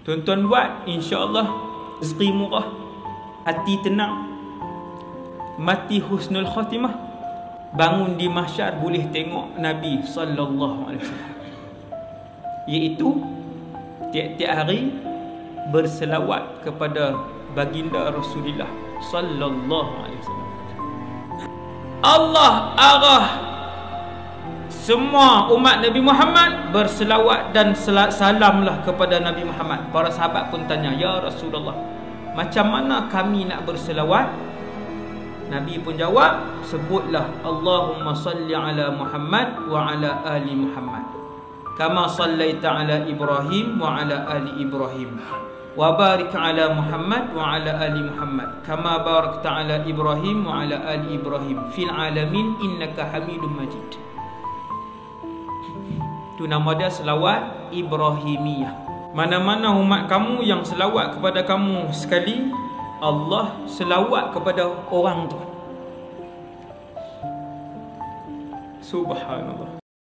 Tuan-tuan buat, insya-Allah rezeki murah, hati tenang, mati husnul khatimah, bangun di mahsyar boleh tengok Nabi sallallahu alaihi wasallam. Iaitu tiap-tiap hari berselawat kepada baginda Rasulullah sallallahu alaihi wasallam. Allah arah semua umat Nabi Muhammad berselawat dan salamlah kepada Nabi Muhammad. Para sahabat pun tanya, "Ya Rasulullah, macam mana kami nak berselawat?" Nabi pun jawab, sebutlah Allahumma salli ala Muhammad wa ala ali Muhammad kama sallaita ala Ibrahim wa ala ali Ibrahim wa barik ala Muhammad wa ala ali Muhammad kama barakta ala Ibrahim wa ala ali Ibrahim fil alamin innaka Hamidum Majid. Itu nama dia selawat Ibrahimiyah. Mana-mana umat kamu yang selawat kepada kamu sekali, Allah selawat kepada orang tu. Subhanallah.